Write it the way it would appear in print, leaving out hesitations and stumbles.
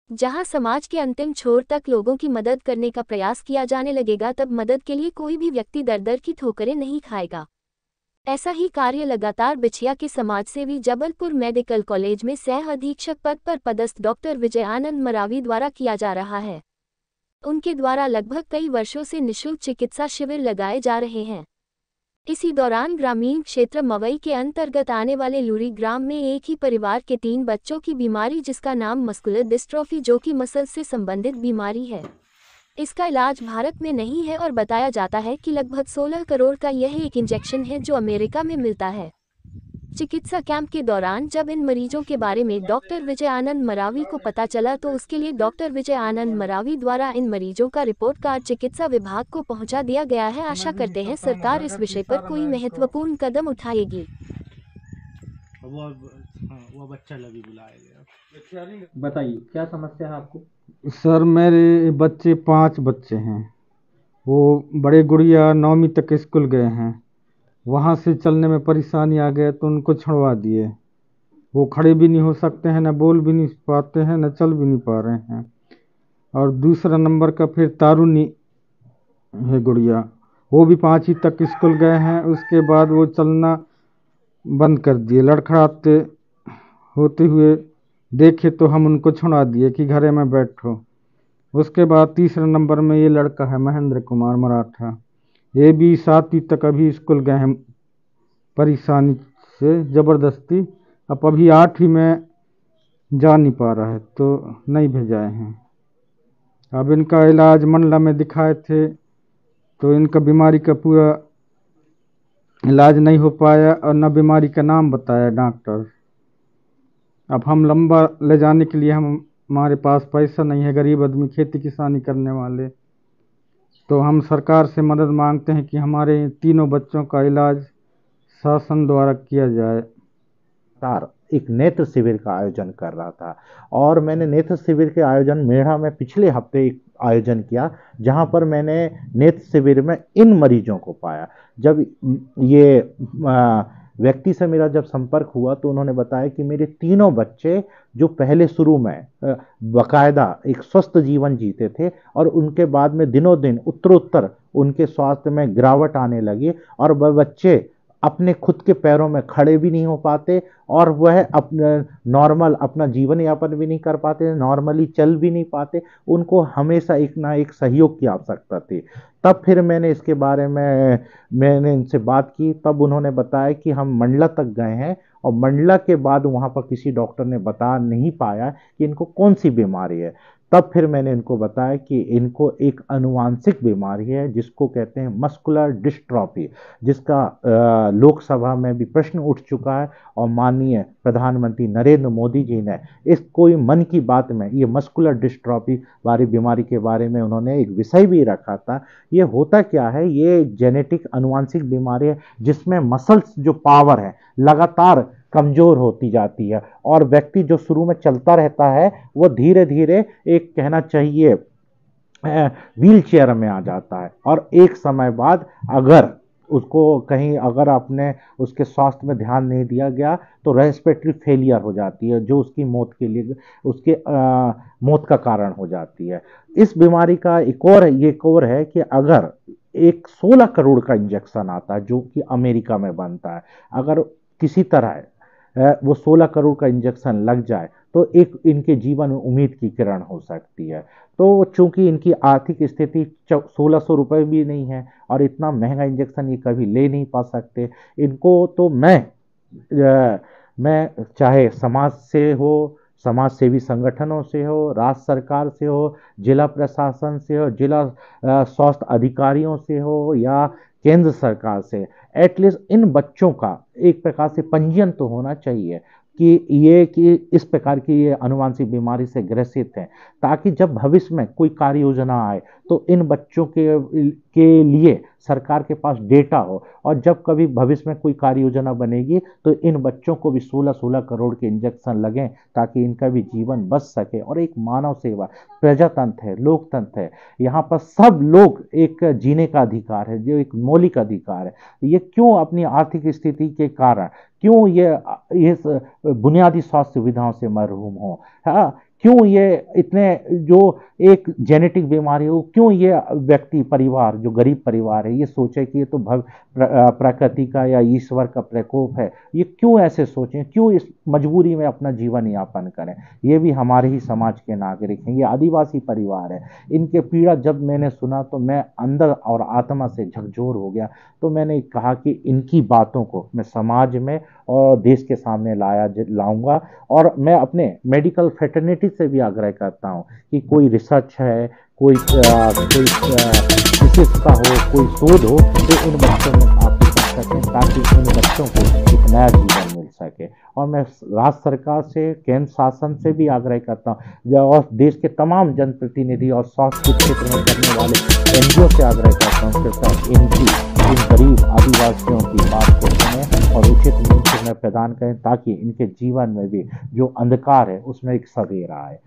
जहां समाज के अंतिम छोर तक लोगों की मदद करने का प्रयास किया जाने लगेगा, तब मदद के लिए कोई भी व्यक्ति दर दर की ठोकरें नहीं खाएगा। ऐसा ही कार्य लगातार बिछिया के समाजसेवी जबलपुर मेडिकल कॉलेज में सह अधीक्षक पद पर पदस्थ डॉक्टर विजय आनंद मरावी द्वारा किया जा रहा है। उनके द्वारा लगभग कई वर्षों से निःशुल्क चिकित्सा शिविर लगाए जा रहे हैं। इसी दौरान ग्रामीण क्षेत्र मवई के अंतर्गत आने वाले लूरी ग्राम में एक ही परिवार के 3 बच्चों की बीमारी, जिसका नाम मस्कुलर डिस्ट्रॉफी, जो कि मसल से संबंधित बीमारी है, इसका इलाज भारत में नहीं है और बताया जाता है कि लगभग 16 करोड़ का यह एक इंजेक्शन है जो अमेरिका में मिलता है। चिकित्सा कैंप के दौरान जब इन मरीजों के बारे में डॉक्टर विजय आनंद मरावी को पता चला, तो उसके लिए डॉक्टर विजय आनंद मरावी द्वारा इन मरीजों का रिपोर्ट कार्ड चिकित्सा विभाग को पहुंचा दिया गया है। आशा करते हैं सरकार इस विषय पर कोई महत्वपूर्ण कदम उठाएगी। वो बच्चा लगी बुलाया गया। बताइए क्या समस्या है आपको? सर मेरे बच्चे 5 बच्चे हैं। वो बड़े गुड़िया 9वीं तक स्कूल गए हैं। वहाँ से चलने में परेशानी आ गया तो उनको छुड़वा दिए। वो खड़े भी नहीं हो सकते हैं, न बोल भी नहीं पाते हैं, न चल भी नहीं पा रहे हैं। और दूसरा नंबर का फिर तारुनी है गुड़िया, वो भी 5वीं तक स्कूल गए हैं। उसके बाद वो चलना बंद कर दिए। लड़खड़ाते होते हुए देखे तो हम उनको छुड़ा दिए कि घरे में बैठो। उसके बाद तीसरे नंबर में ये लड़का है महेंद्र कुमार मराठा। ये भी 7वीं तक अभी स्कूल गए हैं परेशानी से ज़बरदस्ती। अब अभी 8वीं में जा नहीं पा रहा है तो नहीं भेजाए हैं। अब इनका इलाज मंडला में दिखाए थे तो इनका बीमारी का पूरा इलाज नहीं हो पाया और न बीमारी का नाम बताया डॉक्टर। अब हम लंबा ले जाने के लिए हमारे पास पैसा नहीं है, गरीब आदमी खेती किसानी करने वाले। तो हम सरकार से मदद मांगते हैं कि हमारे तीनों बच्चों का इलाज शासन द्वारा किया जाए। सरकार एक नेत्र शिविर का आयोजन कर रहा था और मैंने नेत्र शिविर के आयोजन मेढ़ा में पिछले हफ्ते एक आयोजन किया, जहां पर मैंने नेत्र शिविर में इन मरीजों को पाया। जब ये व्यक्ति से मेरा जब संपर्क हुआ तो उन्होंने बताया कि मेरे तीनों बच्चे जो पहले शुरू में बाकायदा एक स्वस्थ जीवन जीते थे और उनके बाद में दिनों दिन उत्तरोत्तर उनके स्वास्थ्य में गिरावट आने लगी और वह बच्चे अपने खुद के पैरों में खड़े भी नहीं हो पाते और वह अपने नॉर्मल अपना जीवन यापन भी नहीं कर पाते, नॉर्मली चल भी नहीं पाते। उनको हमेशा एक ना एक सहयोग की आवश्यकता थी। तब फिर मैंने इसके बारे में मैंने इनसे बात की। तब उन्होंने बताया कि हम मंडला तक गए हैं और मंडला के बाद वहाँ पर किसी डॉक्टर ने बता नहीं पाया कि इनको कौन सी बीमारी है। तब फिर मैंने इनको बताया कि इनको एक आनुवांशिक बीमारी है जिसको कहते हैं मस्कुलर डिस्ट्रॉफी, जिसका लोकसभा में भी प्रश्न उठ चुका है और माननीय प्रधानमंत्री नरेंद्र मोदी जी ने इस कोई मन की बात में ये मस्कुलर डिस्ट्रॉफी वाली बीमारी के बारे में उन्होंने एक विषय भी रखा था। ये होता क्या है, ये जेनेटिक आनुवांशिक बीमारी है जिसमें मसल्स जो पावर है लगातार कमजोर होती जाती है और व्यक्ति जो शुरू में चलता रहता है वो धीरे धीरे एक कहना चाहिए व्हील चेयर में आ जाता है और एक समय बाद अगर उसको कहीं अगर आपने उसके स्वास्थ्य में ध्यान नहीं दिया गया तो रेस्पिरेटरी फेलियर हो जाती है, जो उसकी मौत के लिए उसके मौत का कारण हो जाती है। इस बीमारी का एक और है कि अगर एक 16 करोड़ का इंजेक्शन आता है जो कि अमेरिका में बनता है, अगर किसी तरह वो 16 करोड़ का इंजेक्शन लग जाए तो एक इनके जीवन में उम्मीद की किरण हो सकती है। तो चूंकि इनकी आर्थिक स्थिति 1600 रुपये भी नहीं है और इतना महंगा इंजेक्शन ये कभी ले नहीं पा सकते। इनको तो मैं चाहे समाज से हो, समाज सेवी संगठनों से हो, राज्य सरकार से हो, जिला प्रशासन से हो, जिला स्वास्थ्य अधिकारियों से हो या केंद्र सरकार से, एटलीस्ट इन बच्चों का एक प्रकार से पंजीयन तो होना चाहिए कि इस प्रकार की ये आनुवांशिक बीमारी से ग्रसित हैं, ताकि जब भविष्य में कोई कार्य योजना आए तो इन बच्चों के लिए सरकार के पास डेटा हो और जब कभी भविष्य में कोई कार्य योजना बनेगी तो इन बच्चों को भी 16-16 करोड़ के इंजेक्शन लगें ताकि इनका भी जीवन बच सके। और एक मानव सेवा, प्रजातंत्र है, लोकतंत्र है, यहाँ पर सब लोग एक जीने का अधिकार है जो एक मौलिक अधिकार है। ये क्यों अपनी आर्थिक स्थिति के कारण क्यों ये बुनियादी स्वास्थ्य सुविधाओं से महरूम हो? हाँ, क्यों ये इतने, जो एक जेनेटिक बीमारी हो, क्यों ये व्यक्ति परिवार, जो गरीब परिवार है, ये सोचे कि ये तो प्रकृति का या ईश्वर का प्रकोप है, ये क्यों ऐसे सोचें, क्यों इस मजबूरी में अपना जीवन यापन करें। ये भी हमारे ही समाज के नागरिक हैं, ये आदिवासी परिवार है। इनके पीड़ा जब मैंने सुना तो मैं अंदर और आत्मा से झकझोर हो गया। तो मैंने कहा कि इनकी बातों को मैं समाज में और देश के सामने लाऊंगा। और मैं अपने मेडिकल फ्रेटर्निटी से भी आग्रह करता हूँ कि कोई रिसर्च है, कोई विशेषता हो, कोई शोध हो, तो इन बच्चों में आप कर सकें, ताकि इन बच्चों को एक नया जीवन मिल सके। और मैं राज्य सरकार से, केंद्र शासन से भी आग्रह करता हूँ, और देश के तमाम जनप्रतिनिधि और स्वास्थ्य के क्षेत्र में करने वाले एनजीओ से आग्रह करता हूँ कि इन गरीब आदिवासियों की बात को सुनें और उचित मूल्य में प्रदान करें, ताकि इनके जीवन में भी जो अंधकार है उसमें एक सवेरा आए।